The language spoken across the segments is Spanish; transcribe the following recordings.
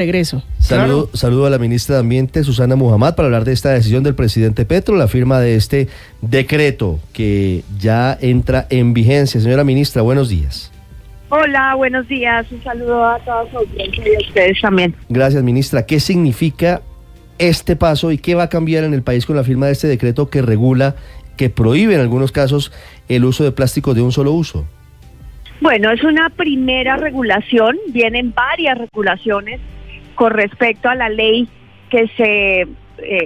regreso. Saludo a la ministra de Ambiente, Susana Muhammad, para hablar de esta decisión del presidente Petro, la firma de este decreto que ya entra en vigencia. Señora ministra, buenos días. Hola, buenos días. Un saludo a toda su audiencia y a ustedes también. Gracias, ministra. ¿Qué significa este paso y qué va a cambiar en el país con la firma de este decreto que regula, que prohíbe en algunos casos el uso de plásticos de un solo uso? Bueno, es una primera regulación. Vienen varias regulaciones con respecto a la ley que se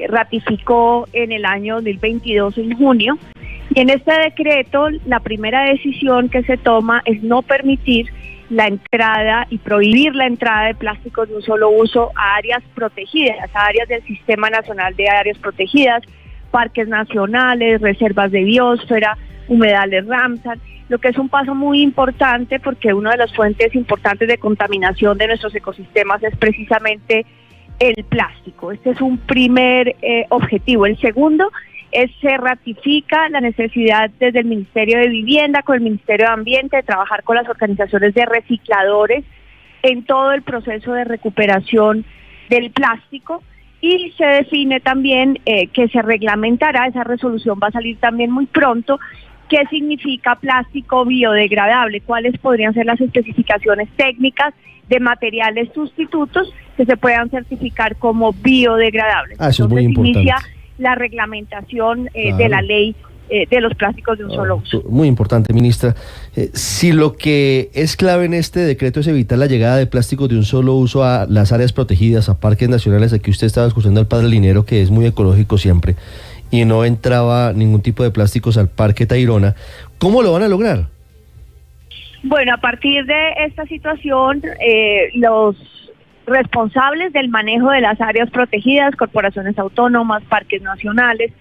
ratificó en el año 2022 en junio. Y en este decreto, la primera decisión que se toma es no permitir la entrada y prohibir la entrada de plásticos de un solo uso a áreas protegidas, a áreas del Sistema Nacional de Áreas Protegidas, parques nacionales, reservas de biosfera, humedales Ramsar, lo que es un paso muy importante porque una de las fuentes importantes de contaminación de nuestros ecosistemas es precisamente el plástico. Este es un primer objetivo. El segundo se ratifica la necesidad desde el Ministerio de Vivienda con el Ministerio de Ambiente de trabajar con las organizaciones de recicladores en todo el proceso de recuperación del plástico, y se define también que se reglamentará, esa resolución va a salir también muy pronto, qué significa plástico biodegradable, cuáles podrían ser las especificaciones técnicas de materiales sustitutos que se puedan certificar como biodegradables. Eso es muy importante. Inicia la reglamentación de la ley de los plásticos de un solo uso. Muy importante, ministra. Si lo que es clave en este decreto es evitar la llegada de plásticos de un solo uso a las áreas protegidas, a parques nacionales, aquí usted estaba escuchando al padre Linero, que es muy ecológico siempre, y no entraba ningún tipo de plásticos al Parque Tayrona, ¿cómo lo van a lograr? Bueno, a partir de esta situación, los responsables del manejo de las áreas protegidas, corporaciones autónomas, parques nacionales,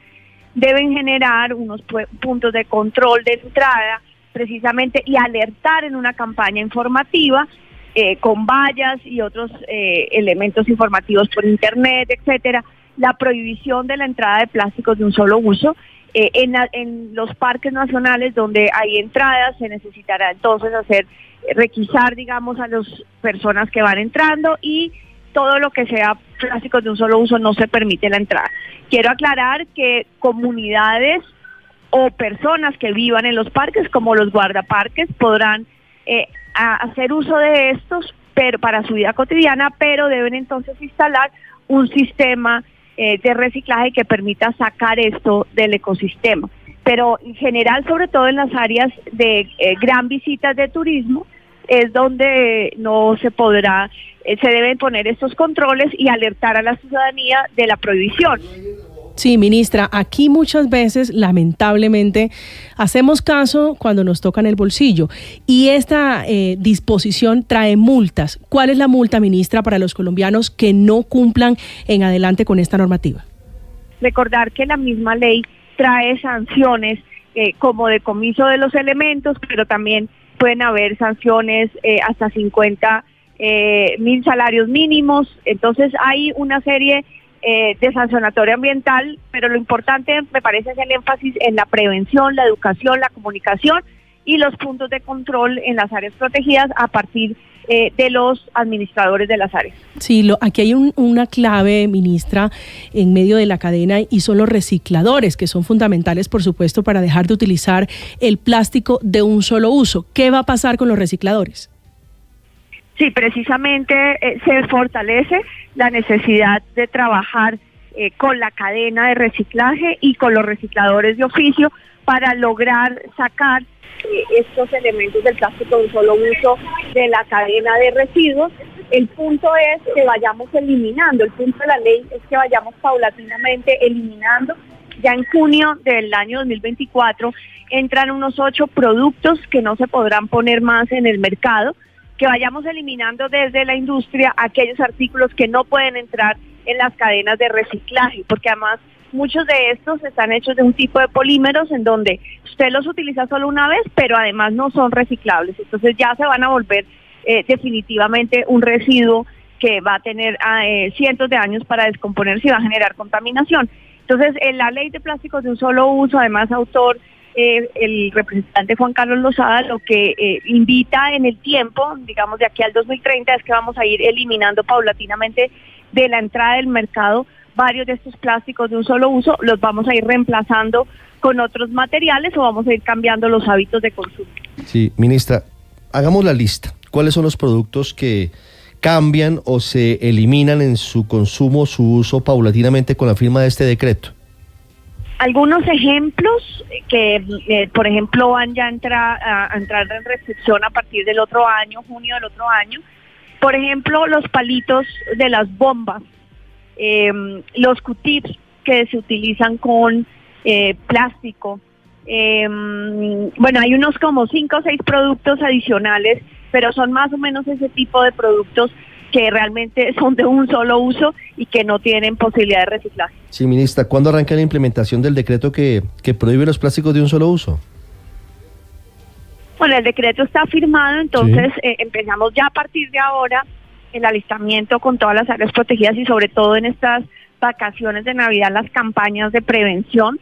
deben generar unos puntos de control de entrada precisamente y alertar en una campaña informativa con vallas y otros elementos informativos por internet, etcétera, la prohibición de la entrada de plásticos de un solo uso. En los parques nacionales donde hay entradas se necesitará entonces requisar, digamos, a las personas que van entrando, y todo lo que sea plásticos de un solo uso no se permite la entrada. Quiero aclarar que comunidades o personas que vivan en los parques, como los guardaparques, podrán hacer uso de estos pero para su vida cotidiana, pero deben entonces instalar un sistema de reciclaje que permita sacar esto del ecosistema. Pero en general, sobre todo en las áreas de gran visitas de turismo, es donde no se podrá, se deben poner estos controles y alertar a la ciudadanía de la prohibición. Sí, ministra, aquí muchas veces, lamentablemente, hacemos caso cuando nos tocan el bolsillo, y esta disposición trae multas. ¿Cuál es la multa, ministra, para los colombianos que no cumplan en adelante con esta normativa? Recordar que la misma ley trae sanciones como decomiso de los elementos, pero también pueden haber sanciones hasta 50.000 salarios mínimos. Entonces hay una serie de sancionatoria ambiental, pero lo importante me parece es el énfasis en la prevención, la educación, la comunicación y los puntos de control en las áreas protegidas a partir de los administradores de las áreas. Sí, aquí hay una clave, ministra, en medio de la cadena, y son los recicladores, que son fundamentales, por supuesto, para dejar de utilizar el plástico de un solo uso. ¿Qué va a pasar con los recicladores? Sí, precisamente se fortalece la necesidad de trabajar con la cadena de reciclaje y con los recicladores de oficio para lograr sacar estos elementos del plástico de un solo uso de la cadena de residuos. El punto es que vayamos eliminando, el punto de la ley es que vayamos paulatinamente eliminando. Ya en junio del año 2024 entran unos 8 productos que no se podrán poner más en el mercado, que vayamos eliminando desde la industria aquellos artículos que no pueden entrar en las cadenas de reciclaje, porque además muchos de estos están hechos de un tipo de polímeros en donde usted los utiliza solo una vez, pero además no son reciclables. Entonces ya se van a volver definitivamente un residuo que va a tener cientos de años para descomponerse y va a generar contaminación. Entonces, en la ley de plásticos de un solo uso, además, autor el representante Juan Carlos Lozada lo que invita en el tiempo, digamos de aquí al 2030, es que vamos a ir eliminando paulatinamente de la entrada del mercado varios de estos plásticos de un solo uso, los vamos a ir reemplazando con otros materiales o vamos a ir cambiando los hábitos de consumo. Sí, ministra, hagamos la lista. ¿Cuáles son los productos que cambian o se eliminan en su consumo, su uso paulatinamente con la firma de este decreto? Algunos ejemplos que, por ejemplo, van ya a entrar en restricción a partir del otro año, junio del otro año. Por ejemplo, los palitos de las bombas, los Q-tips que se utilizan con plástico. Bueno, hay unos como 5 o 6 productos adicionales, pero son más o menos ese tipo de productos que realmente son de un solo uso y que no tienen posibilidad de reciclaje. Sí, ministra, ¿cuándo arranca la implementación del decreto que prohíbe los plásticos de un solo uso? Bueno, el decreto está firmado, entonces empezamos ya a partir de ahora el alistamiento con todas las áreas protegidas y sobre todo en estas vacaciones de Navidad las campañas de prevención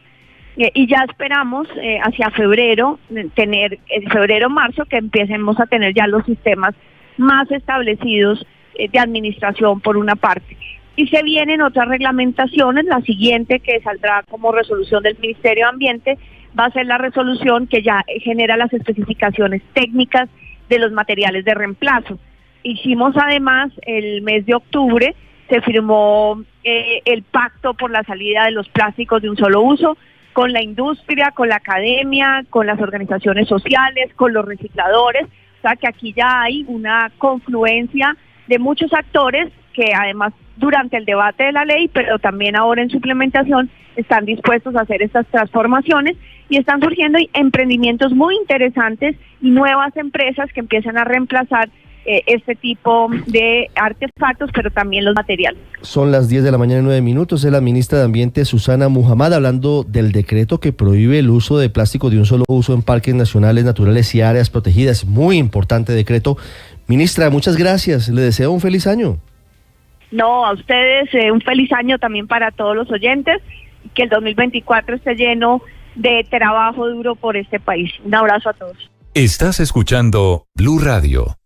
y ya esperamos hacia febrero tener, en febrero-marzo, que empecemos a tener ya los sistemas más establecidos de administración por una parte. Y se vienen otras reglamentaciones, la siguiente que saldrá como resolución del Ministerio de Ambiente va a ser la resolución que ya genera las especificaciones técnicas de los materiales de reemplazo. Hicimos además el mes de octubre, se firmó el pacto por la salida de los plásticos de un solo uso con la industria, con la academia, con las organizaciones sociales, con los recicladores, o sea que aquí ya hay una confluencia de muchos actores que además durante el debate de la ley, pero también ahora en su implementación, están dispuestos a hacer estas transformaciones y están surgiendo emprendimientos muy interesantes y nuevas empresas que empiezan a reemplazar este tipo de artefactos, pero también los materiales. Son las 10 de la mañana y 9 minutos. Es la ministra de Ambiente, Susana Muhammad, hablando del decreto que prohíbe el uso de plástico de un solo uso en parques nacionales, naturales y áreas protegidas. Muy importante decreto. Ministra, muchas gracias. Le deseo un feliz año. No, a ustedes un feliz año también para todos los oyentes. Que el 2024 esté lleno de trabajo duro por este país. Un abrazo a todos. Estás escuchando Blue Radio.